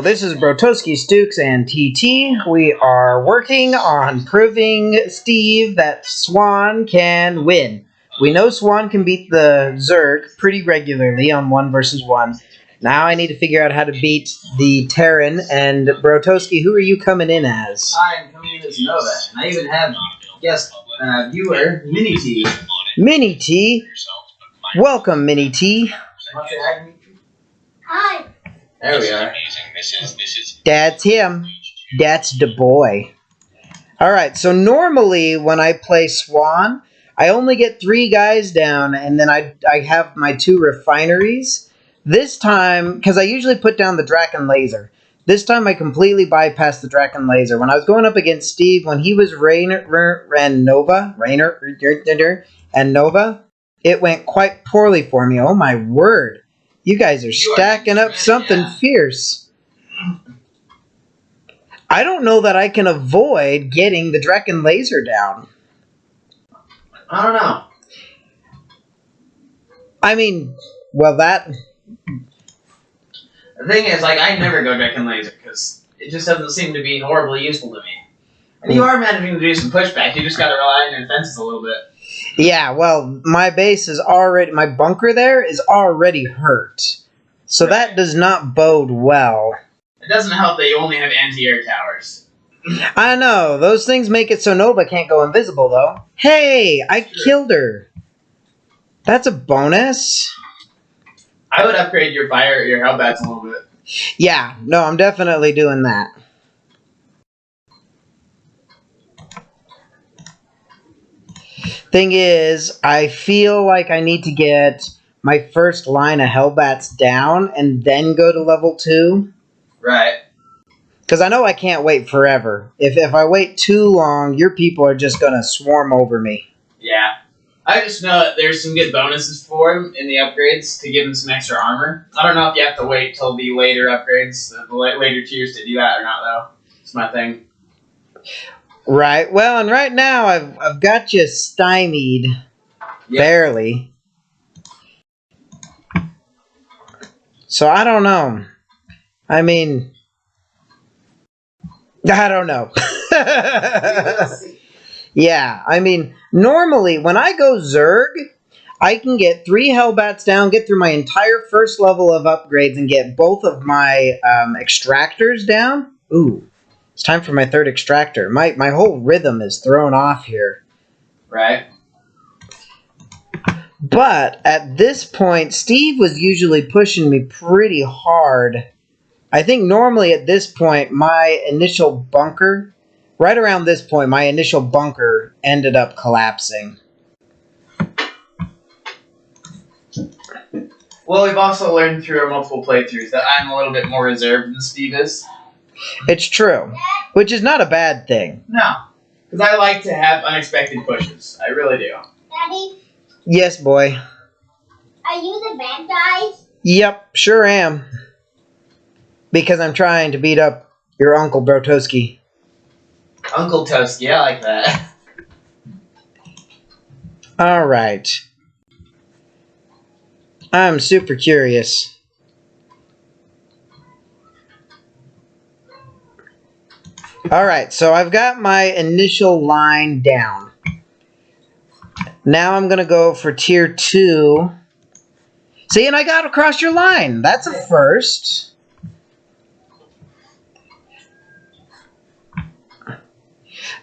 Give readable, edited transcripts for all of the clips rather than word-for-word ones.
This is BrotoskiStukes and TT. We are working on proving Steve that Swan can win. We know Swan can beat the Zerg pretty regularly on 1 versus 1. Now I need to figure out how to beat the Terran. And Brotoski, who are you coming in as? I am coming in as Nova, and I even have guest viewer Mini T. Mini T? Welcome, Mini T. Hi. There we are. That's him. That's the boy. Alright, so normally when I play Swan, I only get 3 guys down, and then I have my 2 refineries. This time, because I usually put down the Draken Laser, this time I completely bypassed the Draken Laser. When I was going up against Steve, when he was Rainer and Nova, it went quite poorly for me. Oh my word. You guys are stacking up something fierce. I don't know that I can avoid getting the Draken Laser down. I don't know. I mean, well, that... The thing is, like, I never go Draken Laser, because it just doesn't seem to be horribly useful to me. And you are managing to do some pushback, you just gotta rely on your defenses a little bit. Yeah, well, my base is already... My bunker there is already hurt. So that does not bode well. It doesn't help that you only have anti-air towers. I know. Those things make it so Nova can't go invisible, though. Hey, I killed her. That's a bonus. I would upgrade your Hellbats a little bit. Yeah, no, I'm definitely doing that. Thing is, I feel like I need to get my first line of Hellbats down and then go to level 2. Right. Because I know I can't wait forever. If I wait too long, your people are just going to swarm over me. Yeah. I just know that there's some good bonuses for him in the upgrades to give him some extra armor. I don't know if you have to wait till the later upgrades, the later tiers to do that or not, though. It's my thing. Right. Well, and right now I've got you stymied. Yep. Barely. So I don't know. I mean, I don't know. Yeah, I mean, normally when I go Zerg, I can get 3 Hellbats down, get through my entire first level of upgrades, and get both of my extractors down. Ooh, it's time for my 3rd extractor. My whole rhythm is thrown off here. Right. But at this point, Steve was usually pushing me pretty hard. I think normally at this point, my initial bunker... Right around this point, my initial bunker ended up collapsing. Well, we've also learned through our multiple playthroughs that I'm a little bit more reserved than Steve is. It's true, which is not a bad thing. No, because I like to have unexpected pushes. I really do. Daddy? Yes, boy. Are you the bad guy? Yep, sure am. Because I'm trying to beat up your Uncle Brotoski. Uncle Toasty, I like that. Alright. I'm super curious. Alright, so I've got my initial line down. Now I'm going to go for tier 2. See, and I got across your line. That's a first.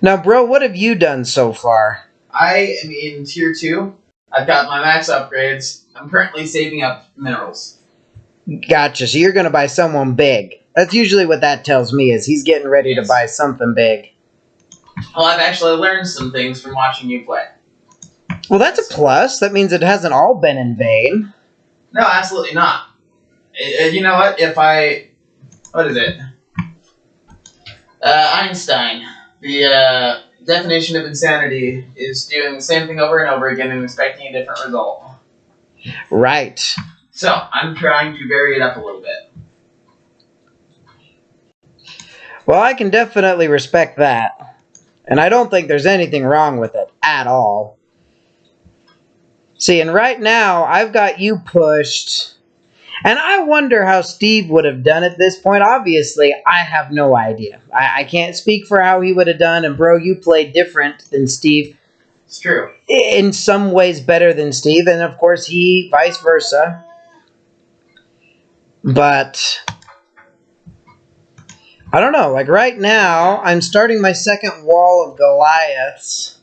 Now, bro, what have you done so far? I am in tier 2. I've got my max upgrades. I'm currently saving up minerals. Gotcha. So you're going to buy someone big. That's usually what that tells me, is he's getting ready to buy something big. Well, I've actually learned some things from watching you play. Well, that's a plus. That means it hasn't all been in vain. No, absolutely not. You know what? What is it? Einstein. The definition of insanity is doing the same thing over and over again and expecting a different result. Right. So, I'm trying to vary it up a little bit. Well, I can definitely respect that. And I don't think there's anything wrong with it at all. See, and right now, I've got you pushed And I wonder how Steve would have done at this point. Obviously, I have no idea. I can't speak for how he would have done. And bro, you play different than Steve. It's true. In some ways better than Steve. And of course, he vice versa. But I don't know. Like right now, I'm starting my second wall of Goliaths.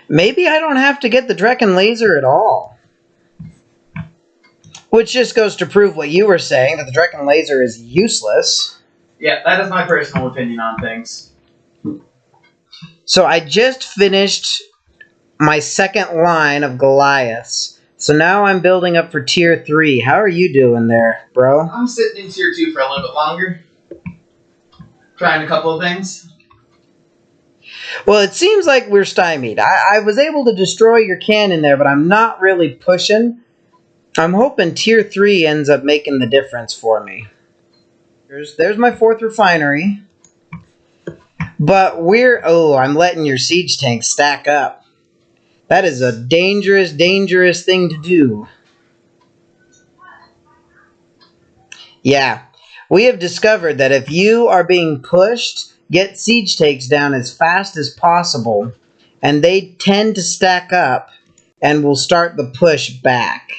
Maybe I don't have to get the Drekken laser at all. Which just goes to prove what you were saying, that the Drekken laser is useless. Yeah, that is my personal opinion on things. So I just finished my second line of Goliaths. So now I'm building up for Tier 3. How are you doing there, bro? I'm sitting in Tier 2 for a little bit longer. Trying a couple of things. Well, it seems like we're stymied. I was able to destroy your cannon there, but I'm not really pushing. I'm hoping Tier 3 ends up making the difference for me. There's my 4th refinery. But I'm letting your siege tank stack up. That is a dangerous, dangerous thing to do. Yeah. We have discovered that if you are being pushed, get siege tanks down as fast as possible, and they tend to stack up and will start the push back.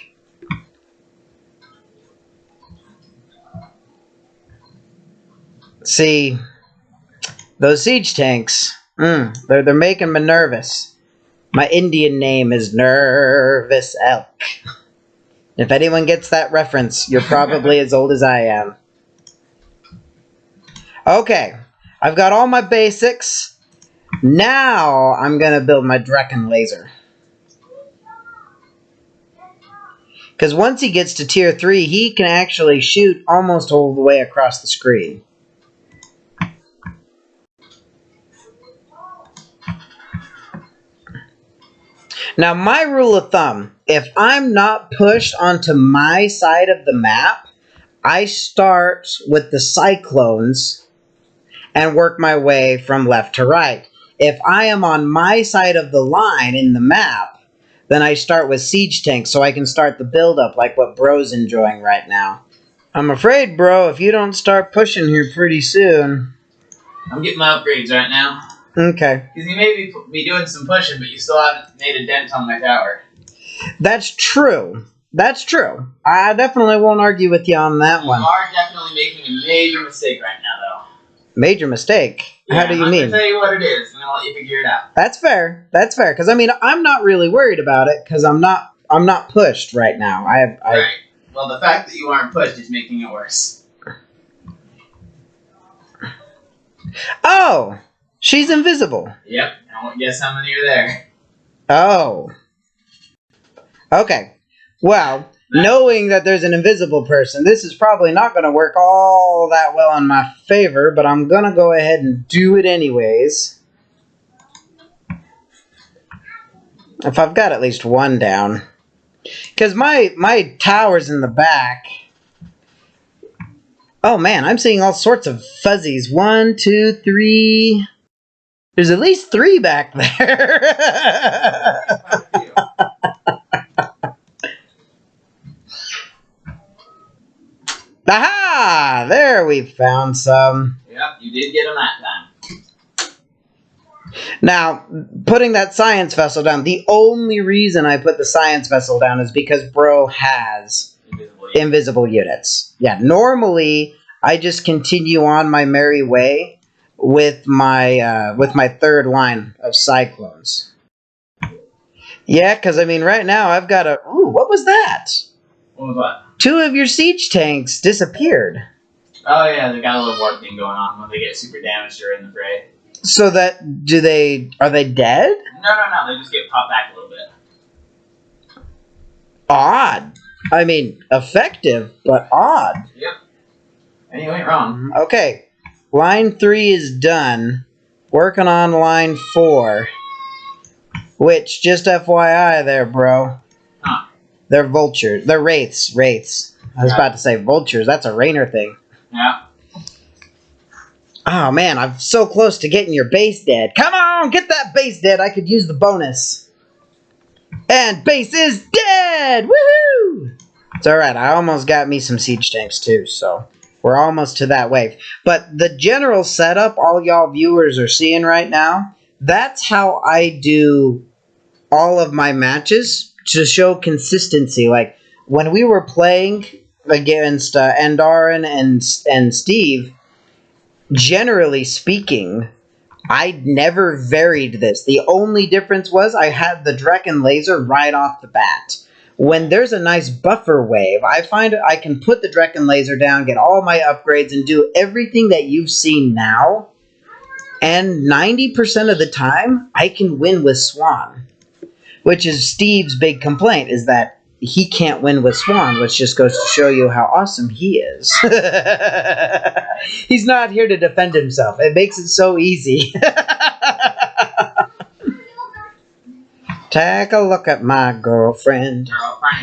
See, those siege tanks, they're making me nervous. My Indian name is Nervous Elk. If anyone gets that reference, you're probably as old as I am. Okay, I've got all my basics. Now I'm going to build my Drekken laser. Because once he gets to Tier 3, he can actually shoot almost all the way across the screen. Now, my rule of thumb, if I'm not pushed onto my side of the map, I start with the cyclones and work my way from left to right. If I am on my side of the line in the map, then I start with siege tanks so I can start the build-up like what bro's enjoying right now. I'm afraid, bro, if you don't start pushing here pretty soon... I'm getting my upgrades right now. Okay. Because you may be doing some pushing, but you still haven't made a dent on my tower. That's true. That's true. I definitely won't argue with you on that one. You are definitely making a major mistake right now, though. Major mistake? Yeah, how do you I'm mean? going to tell you what it is, and I'll let you figure it out. That's fair. That's fair. Because, I mean, I'm not really worried about it, because I'm not pushed right now. Right. Well, the fact that you aren't pushed is making it worse. Oh! She's invisible. Yep. I won't guess how many are there. Oh. Okay. Well, knowing that there's an invisible person, this is probably not going to work all that well in my favor, but I'm going to go ahead and do it anyways. If I've got at least one down. Because my tower's in the back. Oh man, I'm seeing all sorts of fuzzies. 1, 2, 3... There's at least 3 back there. Aha! There we found some. Yep, you did get them that time. Now, putting that science vessel down, the only reason I put the science vessel down is because bro has invisible units. Yeah, normally I just continue on my merry way with my third line of cyclones. Yeah, because I mean, right now I've got a... Ooh, what was that? What was what? 2 of your siege tanks disappeared. Oh yeah, they got a little warp thing going on when they get super damaged during the fray. So that... Are they dead? No, they just get popped back a little bit. Odd. I mean, effective, but odd. Yep. And you ain't wrong. Okay. Line 3 is done. Working on line 4. Which, just FYI there, bro. Huh. They're vultures. They're wraiths. Wraiths. I was about to say vultures. That's a Rainer thing. Yeah. Oh, man. I'm so close to getting your base dead. Come on! Get that base dead. I could use the bonus. And base is dead! Woohoo! It's alright, I almost got me some siege tanks too, so we're almost to that wave. But the general setup all y'all viewers are seeing right now, that's how I do all of my matches to show consistency. Like, when we were playing against Andarin and Steve, generally speaking, I never varied this. The only difference was I had the Draken laser right off the bat. When there's a nice buffer wave, I find I can put the Draken laser down, get all my upgrades, and do everything that you've seen now. And 90% of the time, I can win with Swan. Which is Steve's big complaint, is that he can't win with Swan, which just goes to show you how awesome he is. He's not here to defend himself. It makes it so easy. Take a look at my girlfriend.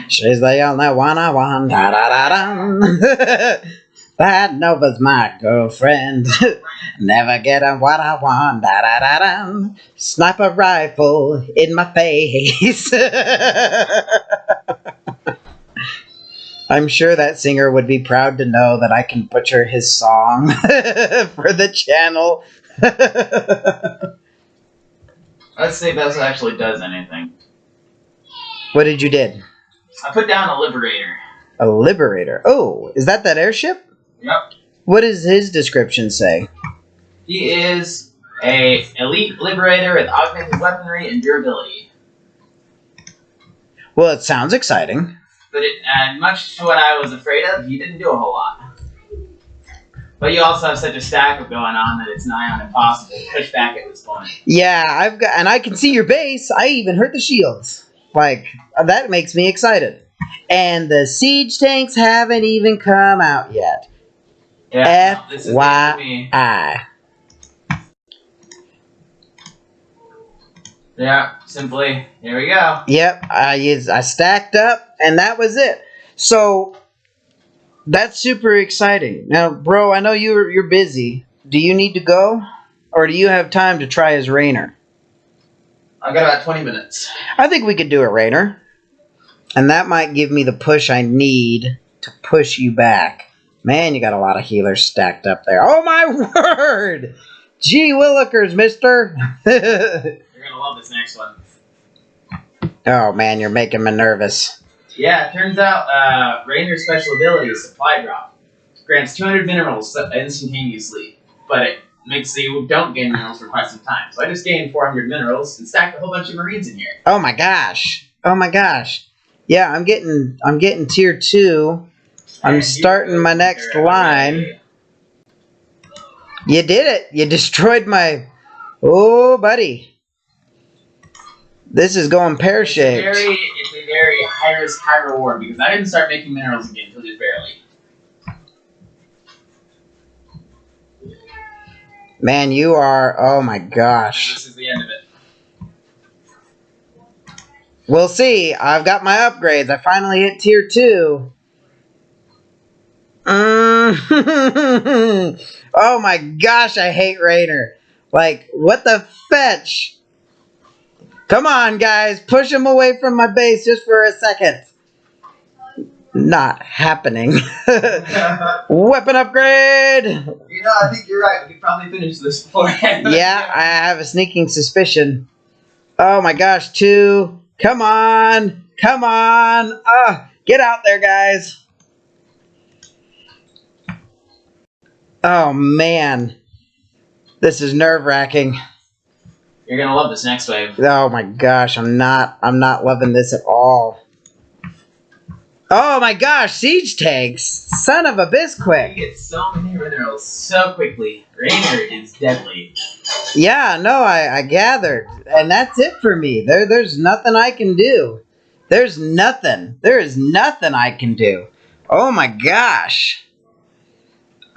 She's the only one I want. Da, da, da, da. That Nova's my girlfriend. Never getting what I want. Da, da, da, da. Sniper rifle in my face. I'm sure that singer would be proud to know that I can butcher his song for the channel. Let's see if that actually does anything. What did you did? I put down a Liberator. A Liberator. Oh, is that airship? Yep. What does his description say? He is a elite Liberator with augmented weaponry and durability. Well, it sounds exciting. But much to what I was afraid of, he didn't do a whole lot. But you also have such a stack of going on that it's nigh on impossible to push back at this point. Yeah, and I can see your base. I even heard the shields. Like, that makes me excited. And the siege tanks haven't even come out yet. Yeah, FYI. Yeah, simply, here we go. Yep, I stacked up, and that was it. So, that's super exciting. Now, bro, I know you're busy. Do you need to go? Or do you have time to try as Rainer? I got about 20 minutes. I think we could do it, Rainer. And that might give me the push I need to push you back. Man, you got a lot of healers stacked up there. Oh, my word! Gee willikers, mister! You're gonna love this next one. Oh, man, you're making me nervous. Yeah, it turns out Rainer's special ability is Supply Drop. Grants 200 minerals instantaneously, but it makes so you don't gain minerals for quite some time. So I just gained 400 minerals and stacked a whole bunch of Marines in here. Oh my gosh. Oh my gosh. Yeah, I'm getting tier 2. I'm starting my next line. You did it. You destroyed my... Oh, buddy. This is going pear-shaped. It's a very high risk, high reward, because I didn't start making minerals again until just barely. Man, you are... Oh my gosh. This is the end of it. We'll see. I've got my upgrades. I finally hit tier 2. Oh my gosh, I hate Rainer. Like, what the fetch? Come on, guys. Push him away from my base just for a second. Not happening. Weapon upgrade! You know, I think you're right. We could probably finish this beforehand. Yeah, I have a sneaking suspicion. Oh my gosh, 2. Come on. Come on. Get out there, guys. Oh, man. This is nerve-wracking. You're gonna love this next wave. Oh my gosh, I'm not loving this at all. Oh my gosh, siege tanks! Son of a bisquick! You get so many minerals so quickly. Rainer is deadly. Yeah, no, I gathered. And that's it for me. There's nothing I can do. There's nothing. There is nothing I can do. Oh my gosh.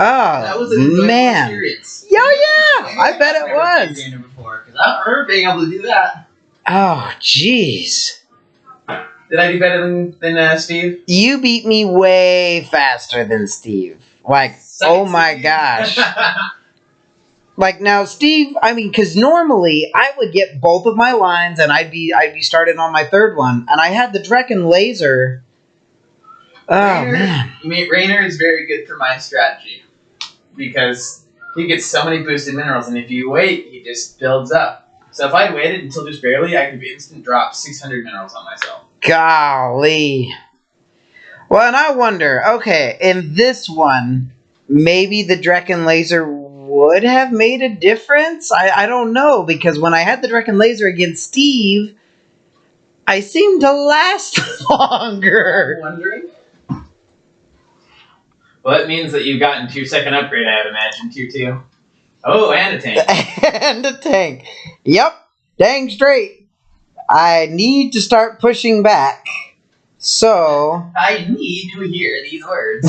Oh, that was a man. Experience. Yeah, I bet it was. Because I don't remember being able to do that. Oh, jeez. Did I do better than Steve? You beat me way faster than Steve. Like, oh my gosh. Like, now, Steve, I mean, because normally I would get both of my lines and I'd be started on my third one. And I had the Draken laser Oh, man. Raynor is very good for my strategy because he gets so many boosted minerals, and if you wait, he just builds up. So if I waited until just barely, I could instant drop 600 minerals on myself. Golly. Well, and I wonder, okay, in this one, maybe the Draken Laser would have made a difference? I don't know, because when I had the Draken Laser against Steve, I seemed to last longer. I'm wondering. Well, it means that you've gotten to your second upgrade, I would imagine, tier 2. Oh, and a tank. And a tank. Yep, dang straight. I need to start pushing back. So... I need to hear these words.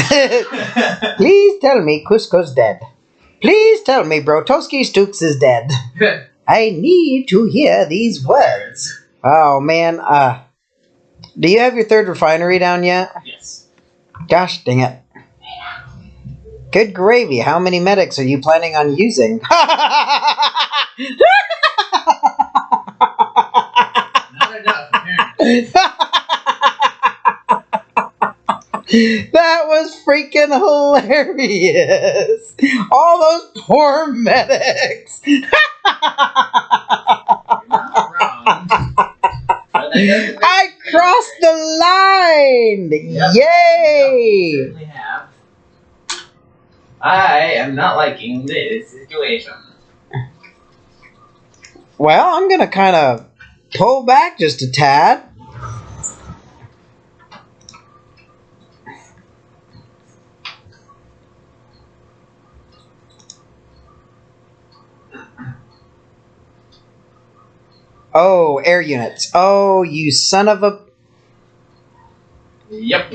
Please tell me Cusco's dead. Please tell me BrotoskiStukes is dead. I need to hear these words. Oh, man. Do you have your third refinery down yet? Yes. Gosh dang it. Good gravy. How many medics are you planning on using? Not enough, apparently. That was freaking hilarious. All those poor medics. You're not wrong. I crossed the line. Yep. Yay. Certainly have. I am not liking this situation. Well, I'm going to kind of pull back just a tad. Oh, air units. Oh, you son of a... Yep.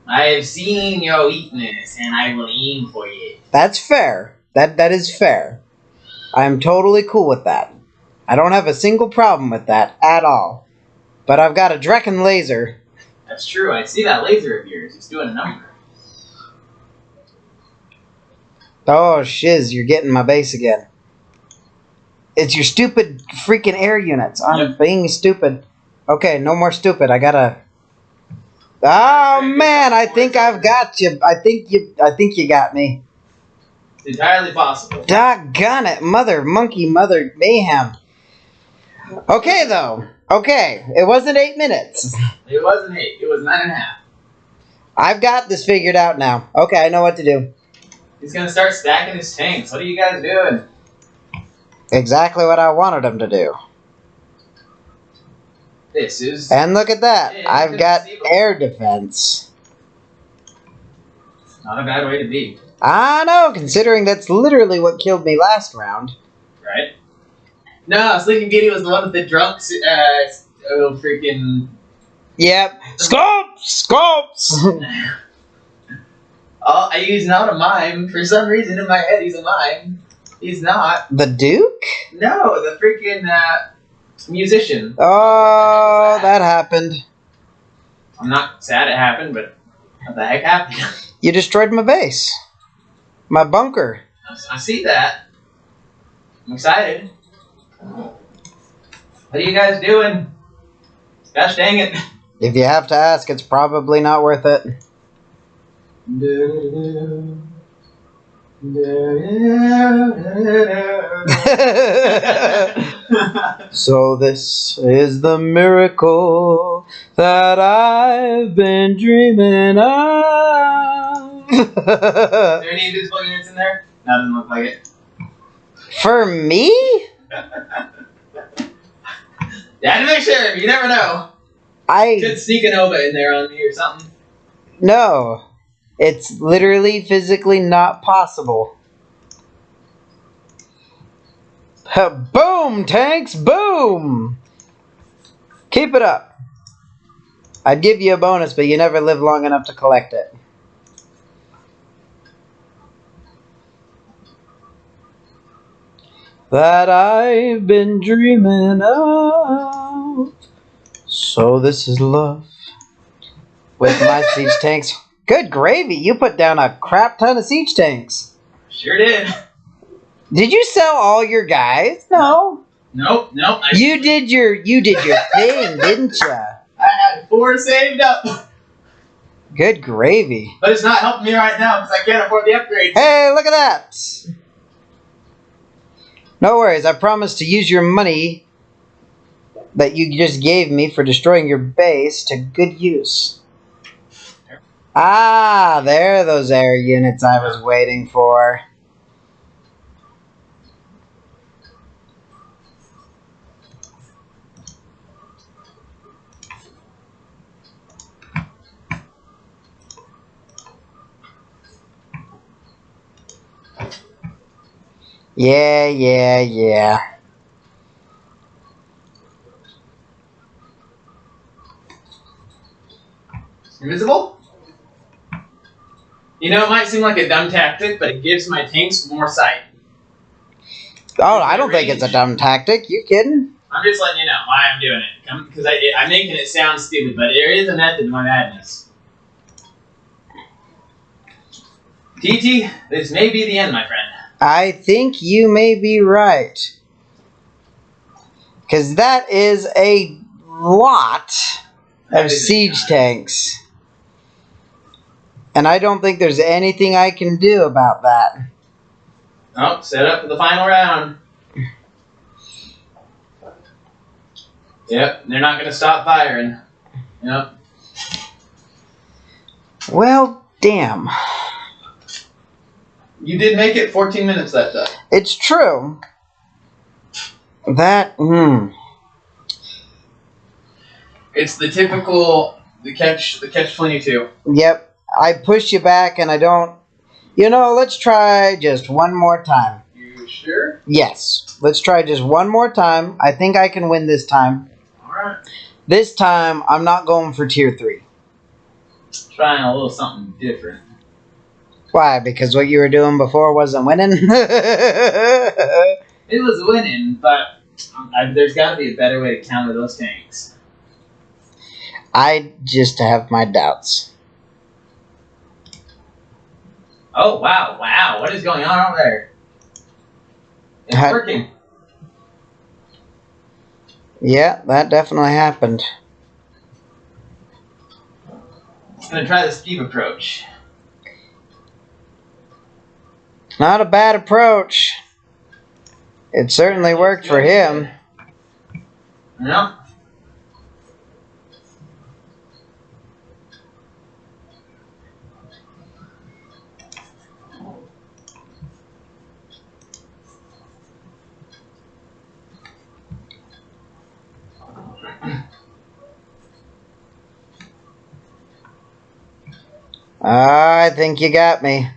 I have seen your weakness, and I will aim for you. That's fair. That is fair. I'm totally cool with that. I don't have a single problem with that at all. But I've got a Draken laser. That's true. I see that laser of yours. It's doing a number. Oh, shiz, you're getting my base again. It's your stupid freaking air units. I'm being stupid. Okay, no more stupid. I gotta... Oh, man, I think I've got you. I think you got me. It's entirely possible. Doggone it. Mother monkey, mother mayhem. Okay, though. Okay, it wasn't 8 minutes. It wasn't 8. It was 9.5. I've got this figured out now. Okay, I know what to do. He's gonna start stacking his tanks. What are you guys doing? Exactly what I wanted him to do. This is... And look at that. Yeah, I've got conceivable. air defense. Not a bad way to be. I know, considering that's literally what killed me last round. Right? No, Sleeping Beauty was the one with the drunks. Freaking... Yep. Scopes! Oh, I use not a mime. For some reason in my head he's a mime. He's not. The Duke? No, the freaking musician. Oh, that happened. I'm not sad it happened, but what the heck happened? You destroyed my base. My bunker. I see that. I'm excited. What are you guys doing? Gosh dang it. If you have to ask, it's probably not worth it. So this is the miracle that I've been dreaming of. Is there any invisible units in there? No, doesn't look like it. For me? You had to make sure. You never know. Could sneak a Nova in there on me or something. No. It's literally physically not possible. Boom, tanks, boom! Keep it up. I'd give you a bonus, but you never live long enough to collect it. That I've been dreaming of. So this is love. With my siege tanks. Good gravy, you put down a crap ton of siege tanks. Sure did. Did you sell all your guys? No. Nope. You did your thing, didn't you? I had got 4 saved up. Good gravy. But it's not helping me right now because I can't afford the upgrades. Hey, look at that! No worries, I promise to use your money that you just gave me for destroying your base to good use. Ah, there are those air units I was waiting for. Yeah. Invisible? You know, it might seem like a dumb tactic, but it gives my tanks more sight. Oh, I don't think it's a dumb tactic. You kidding? I'm just letting you know why I'm doing it. Because I'm making it sound stupid, but there is a method to my madness. TT, this may be the end, my friend. I think you may be right. Because that is a lot of siege tanks. And I don't think there's anything I can do about that. Oh, set up for the final round. Yep, they're not going to stop firing. Yep. Well, damn. You did make it 14 minutes that time. It's true. That, It's the typical, the catch 22. Yep. I push you back and I don't... You know, let's try just one more time. You sure? Yes. Let's try just one more time. I think I can win this time. Alright. This time, I'm not going for tier 3. Trying a little something different. Why? Because what you were doing before wasn't winning? It was winning, but there's got to be a better way to counter those tanks. I just have my doubts. Oh, wow. What is going on over there? It's working. Yeah, that definitely happened. I'm going to try the Steve approach. Not a bad approach. It certainly worked for him. Yep. I think you got me.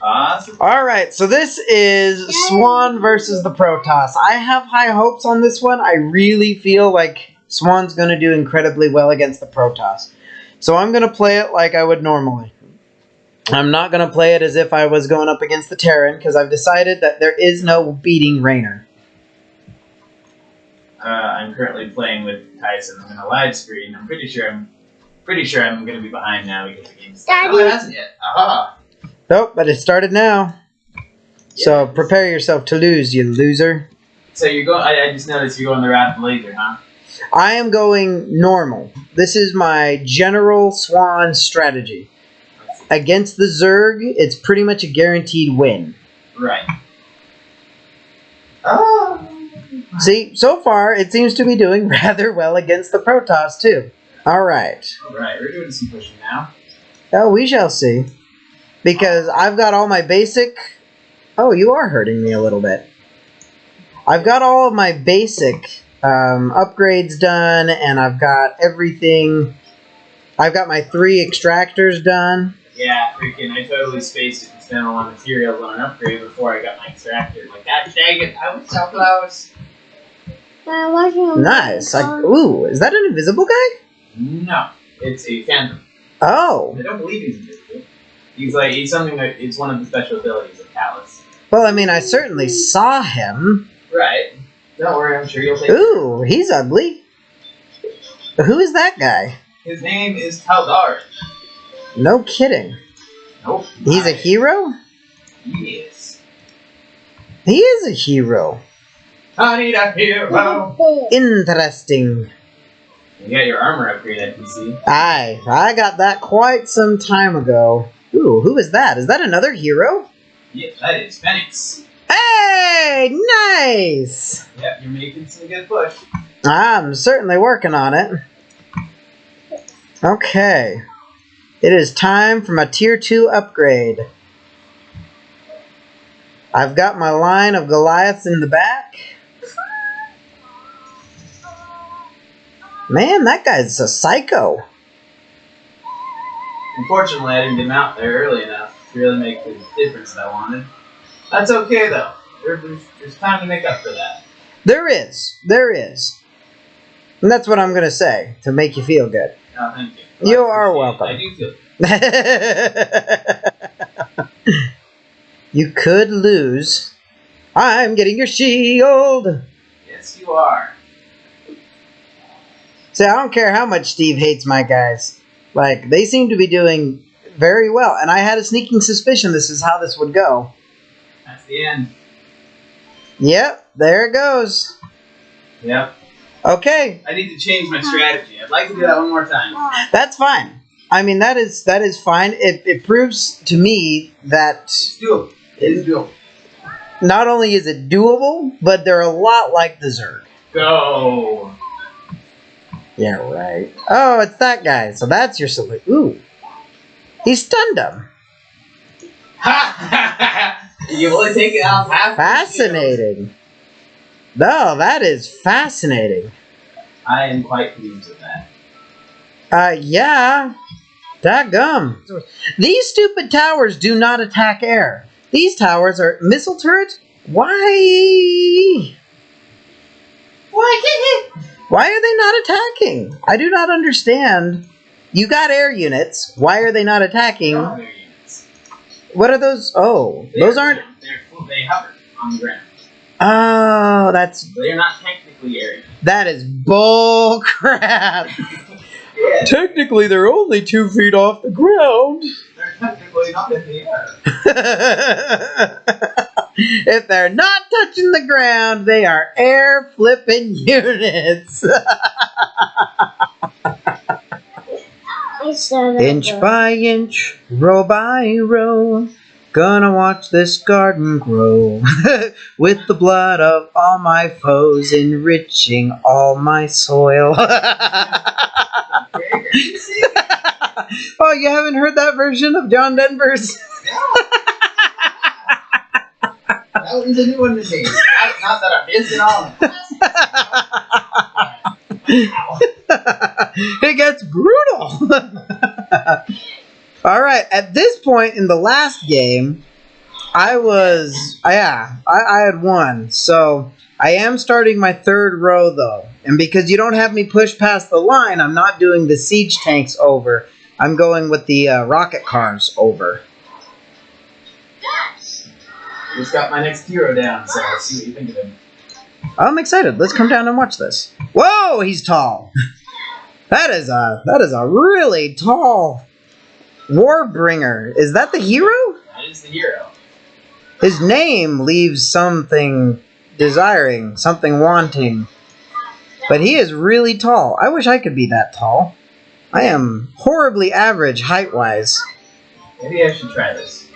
Awesome. Alright, so this is Swan versus the Protoss. I have high hopes on this one. I really feel like Swan's going to do incredibly well against the Protoss. So I'm going to play it like I would normally. I'm not going to play it as if I was going up against the Terran, because I've decided that there is no beating Raynor. I'm currently playing with Tyson. I'm in a live screen. I'm pretty sure I'm going to be behind now because the game's... Daddy. Oh, it hasn't yet. Aha. Nope, but it started now. So prepare yourself to lose, you loser. So you're going... I just noticed you're going the Rapid Laser, huh? I am going normal. This is my general Swan strategy. Against the Zerg, it's pretty much a guaranteed win. Right. Oh. See, so far, it seems to be doing rather well against the Protoss, too. Alright. Alright, we're doing some pushing now. Oh, we shall see. Because I've got all my basic... Oh, you are hurting me a little bit. I've got all of my basic upgrades done, and I've got everything... I've got my 3 extractors done. Yeah, freaking, I totally spaced it and spent all my materials on an upgrade before I got my extractor. Like, God dang it, I was so close. Nice. Ooh, is that an invisible guy? No, it's a phantom. Oh. I don't believe he's invisible. He's something that, it's one of the special abilities of Callus. Well, I mean, I certainly saw him. Right. Don't worry, I'm sure you'll take it. Ooh, he's ugly. Who is that guy? His name is Tal'Darin. No kidding. Nope. He's a hero? Yes. He is a hero. I need a hero. Interesting. You got your armor upgrade, I can see. I got that quite some time ago. Ooh, who is that? Is that another hero? Yep, that is Phoenix. Hey, nice! Yep, you're making some good push. I'm certainly working on it. Okay. It is time for my Tier 2 upgrade. I've got my line of Goliaths in the back. Man, that guy's a psycho. Unfortunately, I didn't get him out there early enough to really make the difference that I wanted. That's okay, though. There's time to make up for that. There is. There is. And that's what I'm going to say to make you feel good. Oh, thank you. You are welcome. I do feel good. You could lose. I'm getting your shield. Yes, you are. See, I don't care how much Steve hates my guys. Like, they seem to be doing very well. And I had a sneaking suspicion this is how this would go. That's the end. Yep, there it goes. Yep. Okay. I need to change my strategy. I'd like to do that one more time. That's fine. I mean, that is fine. It proves to me that It's doable. It is doable. not only is it doable, but they're a lot like the Zerg. Go. Yeah, right. Oh, it's that guy. So that's your solution. Ooh. He stunned him. You only take it out half. Fascinating. No, that is fascinating. I am quite pleased with that. Yeah. Dadgum. These stupid towers do not attack air. These towers are missile turrets? Why? Why are they not attacking? I do not understand. You got air units. Why are they not attacking? They don't have air units. What are those? Oh, those aren't. They hover on the ground. Oh, They're not technically air units. that is bull crap. Yeah, Technically, they're only 2 feet off the ground. they're technically not in the air. If they're not touching the ground, they are air flipping units. Inch by inch, row by row, gonna watch this garden grow with the blood of all my foes, enriching all my soil. Oh, you haven't heard that version of John Denver's? That one's a new one to me. Not that I'm missing on. It gets brutal. All right, at this point in the last game, I had won. So I am starting my third row though. And because you don't have me push past the line, I'm not doing the siege tanks over. I'm going with the rocket cars over. Just got my next hero down, so let's see what you think of him. I'm excited. Let's come down and watch this. Whoa, he's tall. That is a really tall Warbringer. Is that the hero? That is the hero. His name leaves something desiring, something wanting. But he is really tall. I wish I could be that tall. I am horribly average height-wise. Maybe I should try this.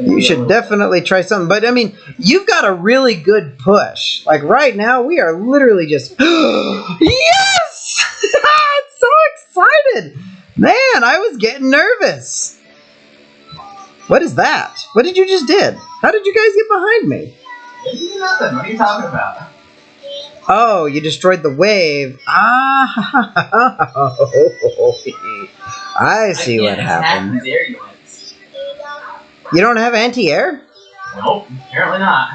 You should definitely try something. But, I mean, you've got a really good push. Like, right now, we are literally just... Yes! I'm so excited! Man, I was getting nervous. What is that? What did you just did? How did you guys get behind me? Nothing. What are you talking about? Oh, you destroyed the wave. Ah, I see what happened. These air units. You don't have anti-air? Nope, apparently not.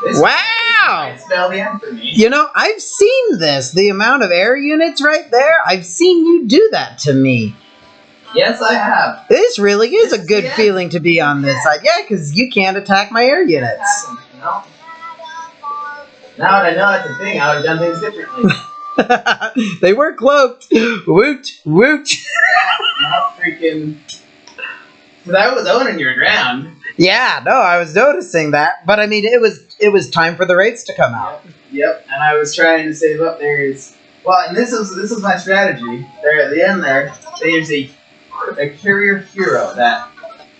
Wow! Spell the end for me. You know, I've seen this. The amount of air units right there. I've seen you do that to me. Yes, I have. This really is a good feeling to be on this side. Yeah, because you can't attack my air units. No. Now that I know that's a thing, I would have done things differently. They were cloaked. Woot, woot. Yeah, not freaking... Because I was owning your ground. Yeah, no, I was noticing that, but I mean, it was time for the rates to come out. Yep. And I was trying to save up. There's and this was my strategy. There at the end there's a carrier hero that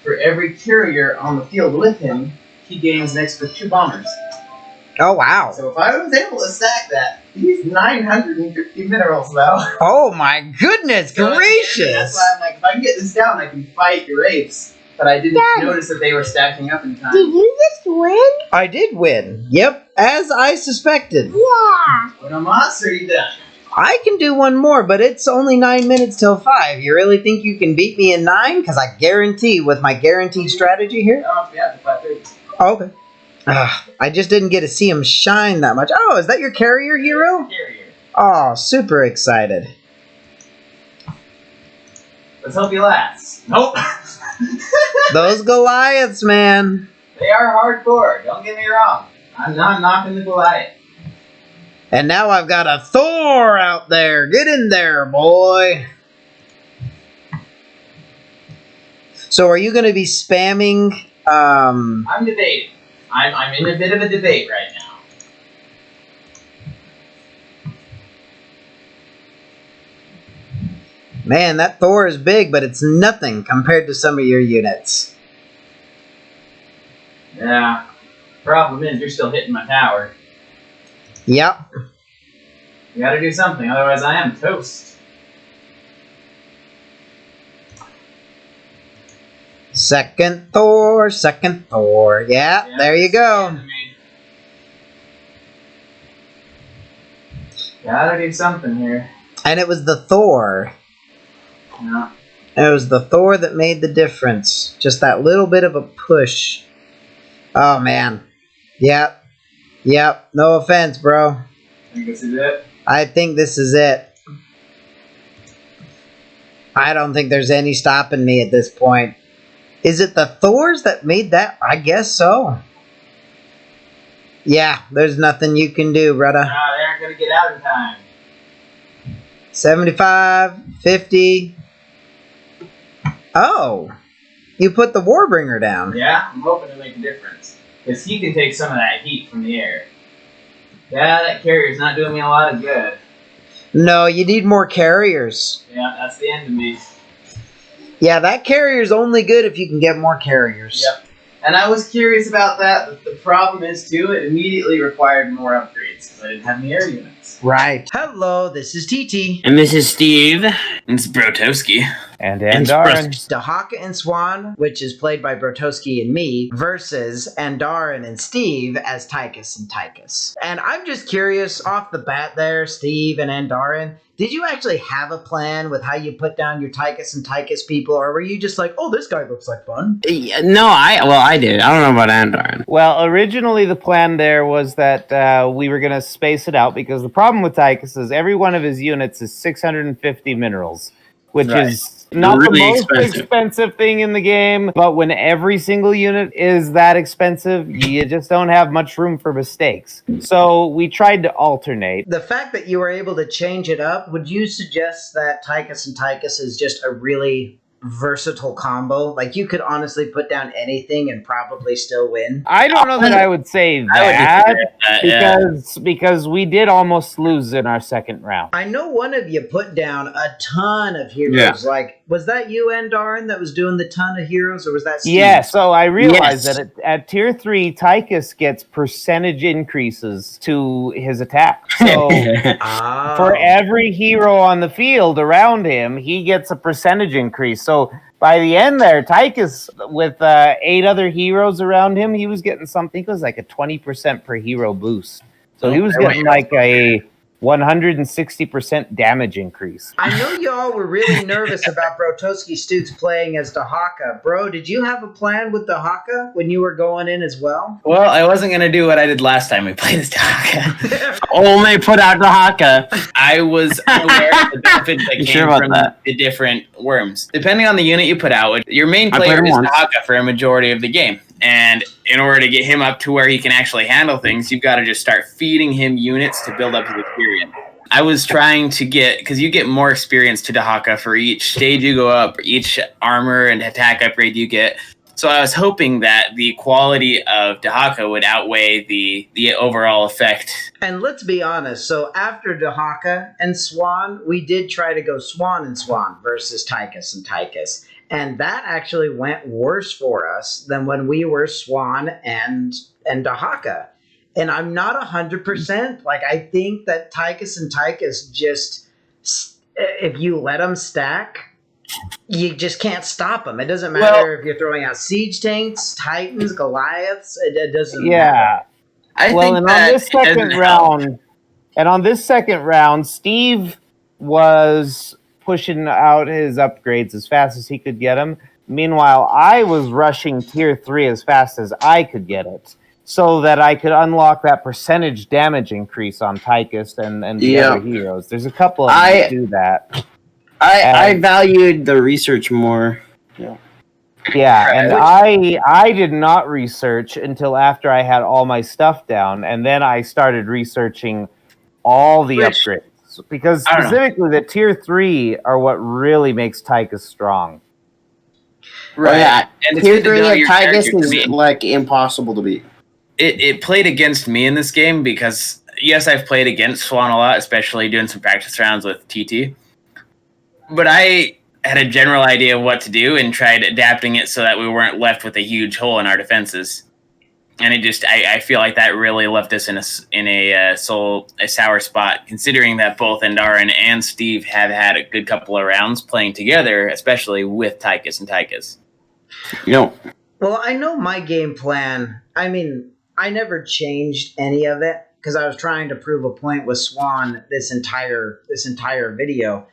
for every carrier on the field with him, he gains an extra 2 bombers. Oh wow! So if I was able to stack that, he's 950 minerals now. Oh my goodness gracious! That's why I'm like, if I can get this down, I can fight your apes. But I didn't notice that they were stacking up in time. Did you just win? I did win. Yep, as I suspected. Yeah. When a monster, you done. I can do one more, but it's only 9 minutes till 5. You really think you can beat me in 9? Because I guarantee, with my guaranteed strategy here. Oh, yeah, the 5:30. Oh, okay. I just didn't get to see him shine that much. Oh, is that your carrier hero? Carrier. Oh, super excited. Let's hope he lasts. Nope. Those Goliaths, man. They are hardcore. Don't get me wrong. I'm not knocking the Goliath. And now I've got a Thor out there. Get in there, boy. So are you going to be spamming... I'm debating. I'm in a bit of a debate right now. Man, that Thor is big, but it's nothing compared to some of your units. Yeah. Problem is, you're still hitting my tower. Yep. You gotta do something, otherwise I am toast. Second Thor, second Thor. Yeah, there you go. Gotta do something here. And it was the Thor. Yeah. It was the Thor that made the difference. Just that little bit of a push. Oh, man. Yep. Yep. No offense, bro. I think this is it. I think this is it. I don't think there's any stopping me at this point. Is it the Thors that made that? I guess so. Yeah, there's nothing you can do, brother. No, they aren't gonna get out in time. 75, 50. Oh, you put the Warbringer down. Yeah, I'm hoping to make a difference. Because he can take some of that heat from the air. Yeah, that carrier's not doing me a lot of good. No, you need more carriers. Yeah, that's the end of me. Yeah, that carrier's only good if you can get more carriers. Yep. And I was curious about that, but the problem is, too, it immediately required more upgrades, because I didn't have any air units. Right. Hello, this is TT. And this is Steve. And it's Brotoski. And Andarin. Dahaka and Swan, which is played by Brotoski and me, versus Andarin and Steve as Tychus and Tychus. And I'm just curious, off the bat there, Steve and Andarin, did you actually have a plan with how you put down your Tychus and Tychus people, or were you just like, oh, this guy looks like fun? No, I did. I don't know about Andarin. Well, originally the plan there was that we were going to space it out because the problem with Tychus is every one of his units is 650 minerals, which is not Really the most expensive thing in the game, but when every single unit is that expensive, you just don't have much room for mistakes. So we tried to alternate. The fact that you were able to change it up, would you suggest that Tychus and Tychus is just a really versatile combo? Like, you could honestly put down anything and probably still win? I don't know that I would say that, because we did almost lose in our second round. I know one of you put down a ton of heroes. Yeah. Like, was that you, Andarin, that was doing the ton of heroes, or was that Steve? Yeah, so I realized that at tier 3, Tychus gets percentage increases to his attack. So for every hero on the field around him, he gets a percentage increase. So by the end there, Tychus, with 8 other heroes around him, he was getting something, it was like a 20% per hero boost. So he was getting like a 160% damage increase. I know y'all were really nervous about BrotoskiStukes playing as Dahaka. Bro, did you have a plan with Dahaka when you were going in as well? Well, I wasn't going to do what I did last time we played as Dahaka. Only put out Dahaka. I was unaware of the benefits that came from the different worms. Depending on the unit you put out, your main player is Dahaka for a majority of the game. And in order to get him up to where he can actually handle things, you've got to just start feeding him units to build up his experience. I was trying to get, because you get more experience to Dahaka for each stage you go up, each armor and attack upgrade you get. So I was hoping that the quality of Dahaka would outweigh the overall effect. And let's be honest, so after Dahaka and Swan, we did try to go Swan and Swan versus Tychus and Tychus. And that actually went worse for us than when we were Swan and Dahaka. And I'm not 100%. Like, I think that Tychus and Tychus just, if you let them stack, you just can't stop them. It doesn't matter if you're throwing out siege tanks, titans, goliaths. It doesn't matter. On this second round, Steve was pushing out his upgrades as fast as he could get them. Meanwhile, I was rushing tier 3 as fast as I could get it, so that I could unlock that percentage damage increase on Tychus and the other heroes. There's a couple of them that do that. I valued the research more. Yeah, and I did not research until after I had all my stuff down, and then I started researching all the upgrades. Because specifically the tier 3 are what really makes Tychus strong. Right. Oh, yeah. And tier 3 of Tychus is like impossible to beat. It played against me in this game because, yes, I've played against Swan a lot, especially doing some practice rounds with TT. But I had a general idea of what to do and tried adapting it so that we weren't left with a huge hole in our defenses. And I feel like that really left us in a sour spot, considering that both Andarin and Steve have had a good couple of rounds playing together, especially with Tychus and Tychus. Well, I know my game plan. I mean, I never changed any of it because I was trying to prove a point with Swan this entire video.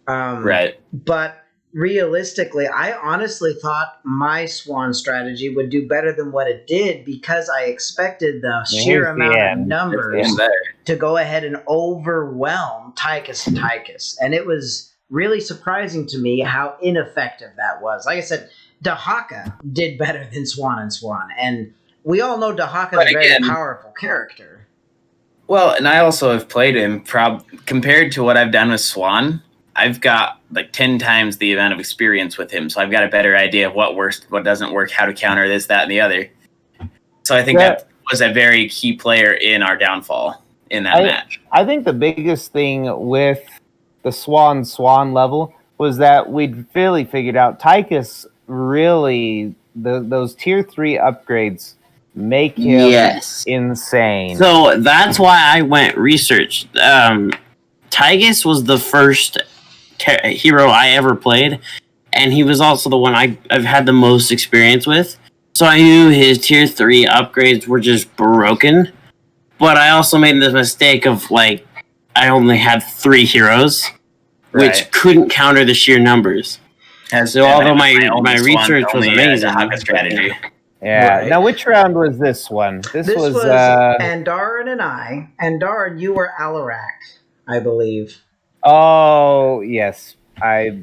Right. But realistically, I honestly thought my Swan strategy would do better than what it did because I expected the sheer amount of numbers to go ahead and overwhelm Tychus and Tychus. And it was really surprising to me how ineffective that was. Like I said, Dahaka did better than Swan and Swan. And we all know Dahaka is a very powerful character. Well, and I also have played him. Compared to what I've done with Swan, I've got like 10 times the amount of experience with him, so I've got a better idea of what works, what doesn't work, how to counter this, that, and the other. So I think that was a very key player in our downfall in that match. I think the biggest thing with the Swan level was that we'd really figured out Tychus really, those tier 3 upgrades make him insane. So that's why I went research. Tychus was the first hero I ever played, and he was also the one I've had the most experience with. So I knew his tier 3 upgrades were just broken, but I also made the mistake of like I only had 3 heroes, which couldn't counter the sheer numbers. And so although my research was amazing, strategy. Yeah. Right. Now, which round was this one? This was Andarin and I. Andarin, you were Alarak, I believe. Oh, yes. This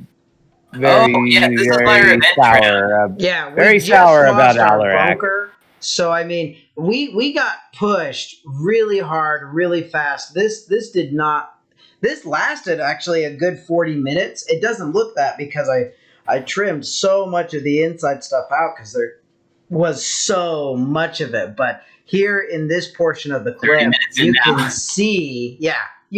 is my revenge sour. Very sour about Alarak. So, I mean, we got pushed really hard, really fast. This lasted actually a good 40 minutes. It doesn't look that because I trimmed so much of the inside stuff out because there was so much of it. But here in this portion of the clip, you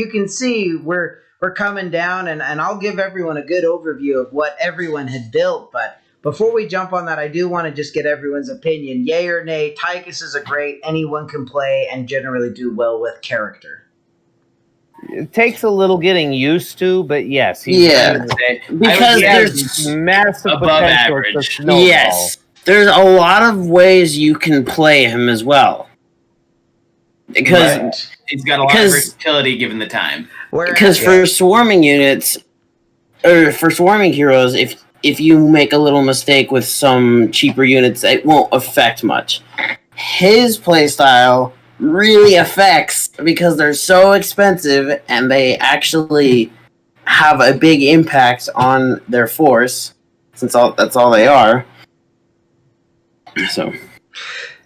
can see we're coming down, and I'll give everyone a good overview of what everyone had built. But before we jump on that, I do want to just get everyone's opinion. Yay or nay, Tychus is a great, anyone can play and generally do well with character. It takes a little getting used to, but yes. Because there's massive potential to snowball. Yes. There's a lot of ways you can play him as well. Because he's got a lot of versatility given the time. Because for swarming units, or for swarming heroes, if you make a little mistake with some cheaper units, it won't affect much. His playstyle really affects because they're so expensive and they actually have a big impact on their force, since that's all they are. So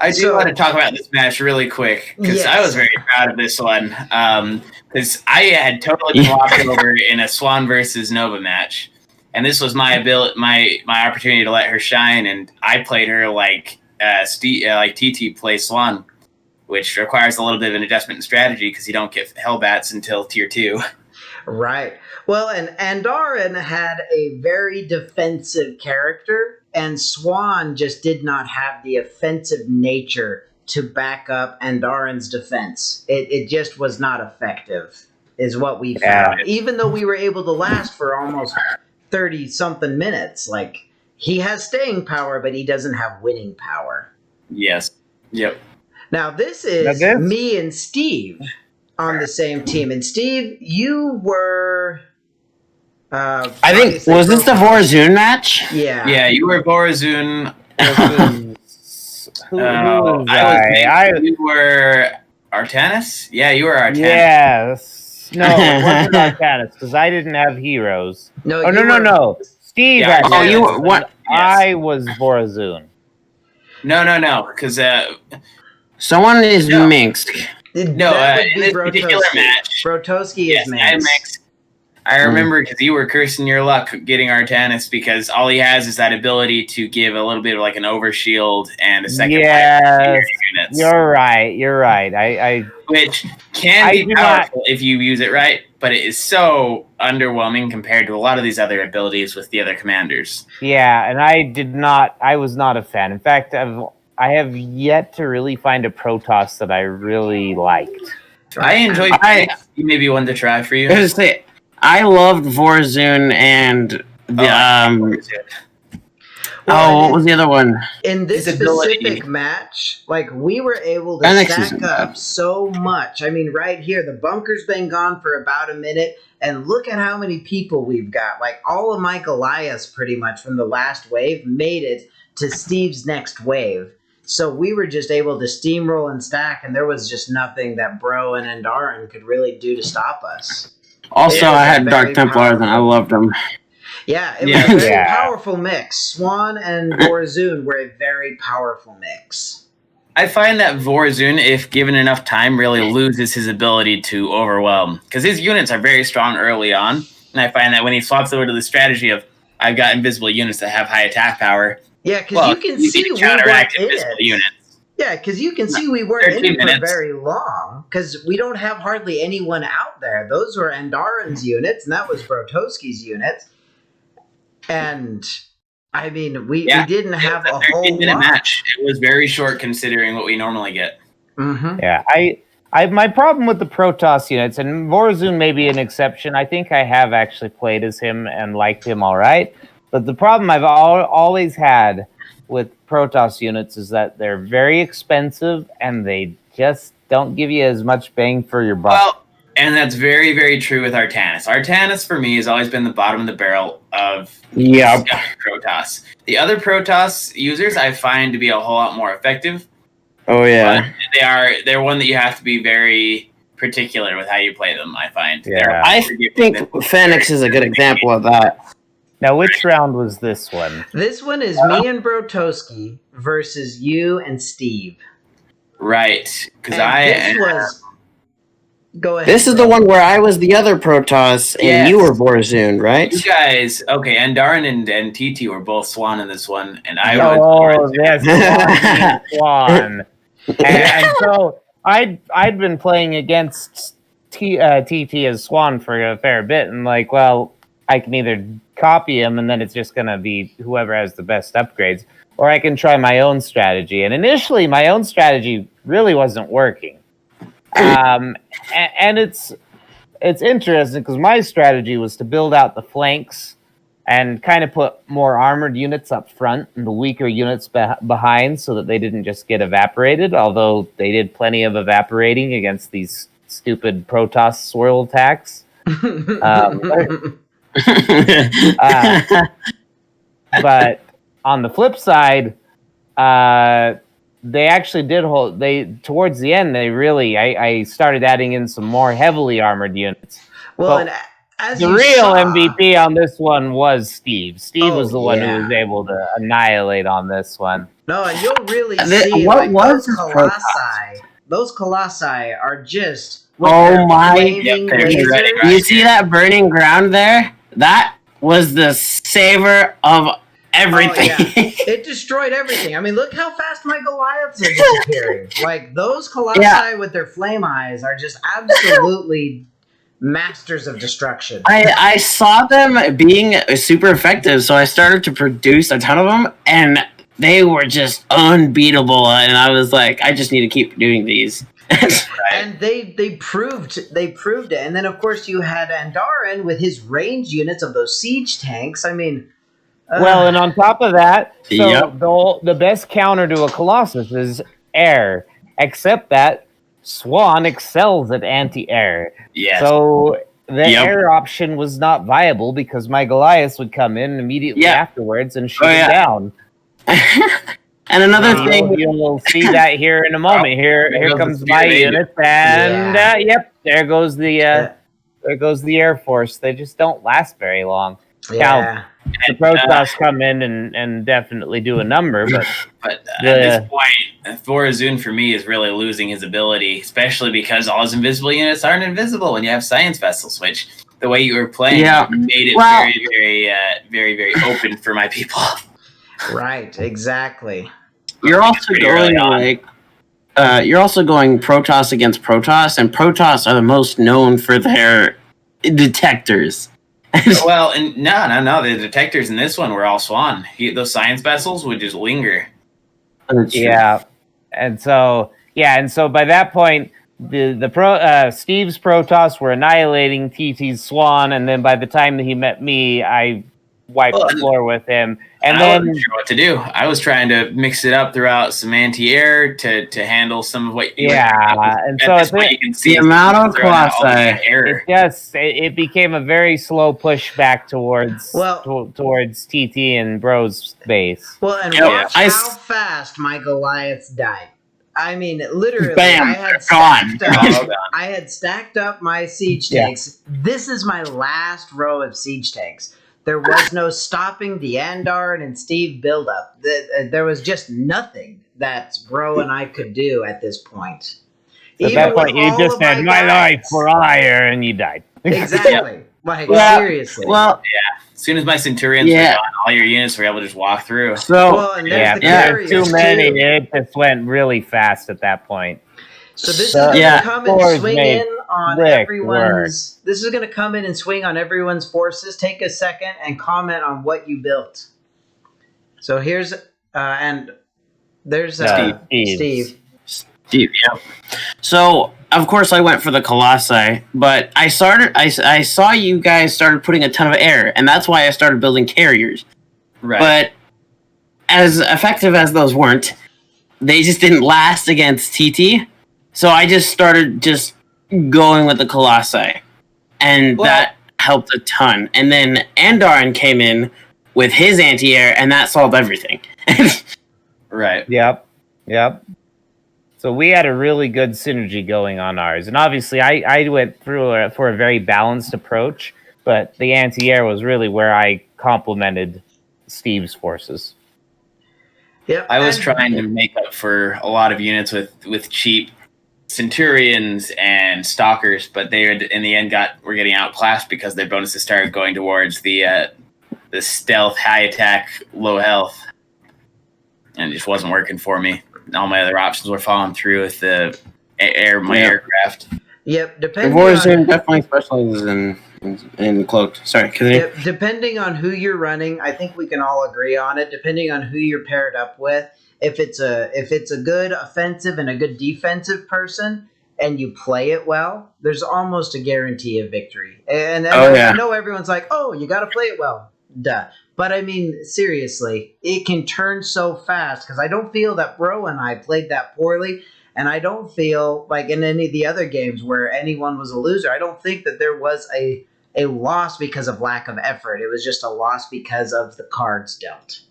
I do want to talk about this match really quick because I was very proud of this one. Because I had totally been walked over in a Swan versus Nova match, and this was my opportunity to let her shine, and I played her like TT plays Swan, which requires a little bit of an adjustment in strategy because you don't get Hellbats until tier 2. Right. Well, and Andarin had a very defensive character, and Swan just did not have the offensive nature to back up Andarin's defense. It just was not effective, is what we found. Even though we were able to last for almost 30-something minutes. Like, he has staying power, but he doesn't have winning power. Yes. Yep. Now, this is me and Steve on the same team. And Steve, you were... I think, was this the Vorazun match? Yeah. Yeah, you were Vorazun. Who was I? You were Artanis? Yeah, you were Artanis. Yes. No, it wasn't Artanis, because I didn't have heroes. No. Steve had Oh, you were what? Yes. I was Vorazun. No, because... someone is Minsk. No, in this particular match... Brotoski is Minsk. I remember because you were cursing your luck getting Artanis because all he has is that ability to give a little bit of like an overshield and a second life to your units. You're right. Which can be powerful if you use it right, but it is so underwhelming compared to a lot of these other abilities with the other commanders. Yeah, and I was not a fan. In fact, I have yet to really find a Protoss that I really liked. I enjoyed you maybe one to try for you. I loved Vorazun and the what was the other one? In this specific match, like, we were able to stack up so much. I mean, right here, the bunker's been gone for about a minute, and look at how many people we've got. Like, all of my Goliaths, pretty much, from the last wave, made it to Steve's next wave. So we were just able to steamroll and stack, and there was just nothing that Bro and Andarin could really do to stop us. Also, I had Dark Templars, and I loved them. Yeah, it was a very powerful mix. Swan and Vorazun were a very powerful mix. I find that Vorazun, if given enough time, really loses his ability to overwhelm. Because his units are very strong early on, and I find that when he swaps over to the strategy of, I've got invisible units that have high attack power... Yeah, because you can see we weren't in it. Yeah, because you can see we weren't in it for very long, because we don't have hardly anyone out there. Those were Andarin's units, and that was Brotoski's units. And, I mean, we didn't have a whole 13-minute match. It was very short considering what we normally get. Mm-hmm. Yeah, my problem with the Protoss units, and Vorazun may be an exception, I think I have actually played as him and liked him all right. But the problem I've always had with Protoss units is that they're very expensive and they just don't give you as much bang for your buck. Well, and that's very, very true with Artanis. Artanis, for me, has always been the bottom of the barrel of Protoss. The other Protoss users I find to be a whole lot more effective. Oh, yeah. But they're one that you have to be very particular with how you play them, I find. Yeah. I think Phoenix is a good example of that. Now, which round was this one? This one is me and Brotoski versus you and Steve. Right. Because Go ahead. This is the one where I was the other Protoss and you were Vorazun, right? You guys, okay, Andarin and TT were both Swan in this one, and I was Swan. And so I'd been playing against TT as Swan for a fair bit, and like, well, I can either copy him, and then it's just going to be whoever has the best upgrades, or I can try my own strategy. And initially, my own strategy really wasn't working. And it's interesting because my strategy was to build out the flanks and kind of put more armored units up front and the weaker units behind so that they didn't just get evaporated, although they did plenty of evaporating against these stupid Protoss swirl attacks. But on the flip side, they actually did hold. Towards the end, they really. I started adding in some more heavily armored units. Well, and as the real MVP on this one was Steve. Steve was the one who was able to annihilate on this one. No, and you'll really see what was those colossi. Those colossi are just. Oh my! You see that burning ground there? That was the saver of everything. Oh, yeah. It destroyed everything. I mean, look how fast my Goliaths are disappearing. Like, those Colossi with their flame eyes are just absolutely masters of destruction. I saw them being super effective, so I started to produce a ton of them, and they were just unbeatable. And I was like, I just need to keep doing these. And they proved it. And then, of course, you had Andarin with his range units of those siege tanks. I mean... Well, and on top of that, the best counter to a Colossus is air, except that Swan excels at anti-air. Yes. So the air option was not viable because my Goliaths would come in immediately afterwards and shoot it down. And another thing, you'll see that here in a moment. Here comes my unit, and there goes the Air Force. They just don't last very long. Yeah. The Protoss come in and definitely do a number, but at this point, Thorazun for me is really losing his ability, especially because all his invisible units aren't invisible when you have science vessels, which the way you were playing made it very open for my people. Right, exactly. You're also going you're also going Protoss against Protoss, and Protoss are the most known for their detectors. Well, and no. The detectors in this one were all Swan. Those science vessels would just linger. Yeah, and so by that point, Steve's Protoss were annihilating TT's Swan, and then by the time that he met me, I wiped the floor with him. And I wasn't sure what to do. I was trying to mix it up throughout some anti-air to handle some of what you and so you can see the amount of Colossi. It became a very slow push back towards TT and Bro's base. Well, and watch how fast my Goliaths died. I mean, literally, bam, I had stacked up my siege tanks. This is my last row of siege tanks. There was no stopping the Andarin and Steve buildup. There was just nothing that Bro and I could do at this point. At that point, you just said, my life for hire, and you died. Exactly. Like, seriously. Well, as soon as my Centurions were gone, all your units were able to just walk through. So, there's too many. It just went really fast at that point. So this is going to come and swing in on everyone's... This is going to come in and swing on everyone's forces. Take a second and comment on what you built. So here's... and there's Steve. Steve, yeah. So, of course, I went for the Colossi, but I saw you guys started putting a ton of air, and that's why I started building carriers. Right. But as effective as those weren't, they just didn't last against TT. So I just started going with the Colossi, and that helped a ton. And then Andarin came in with his anti-air, and that solved everything. Right. Yep. So we had a really good synergy going on ours. And obviously, I went through for a very balanced approach, but the anti-air was really where I complemented Steve's forces. Yep. I was trying to make up for a lot of units with cheap Centurions and Stalkers, but they in the end were getting outclassed because their bonuses started going towards the stealth, high attack, low health, and it just wasn't working for me. All my other options were falling through with the aircraft. Yep, definitely specializes in cloaked. Sorry, depending on who you're running, I think we can all agree on it. Depending on who you're paired up with. If it's a good offensive and a good defensive person, and you play it well, there's almost a guarantee of victory. And I know everyone's like, "Oh, you got to play it well." Duh. But I mean, seriously, it can turn so fast because I don't feel that Bro and I played that poorly, and I don't feel like in any of the other games where anyone was a loser. I don't think that there was a loss because of lack of effort. It was just a loss because of the cards dealt.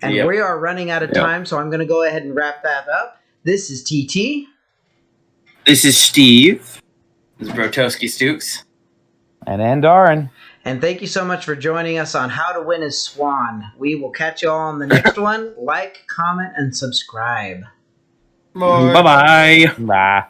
And we are running out of time, so I'm going to go ahead and wrap that up. This is TT. This is Steve. This is BrotoskiStukes. And Andarin. And thank you so much for joining us on How to Win as Swan. We will catch you all on the next one. Like, comment, and subscribe. Bye-bye. Bye.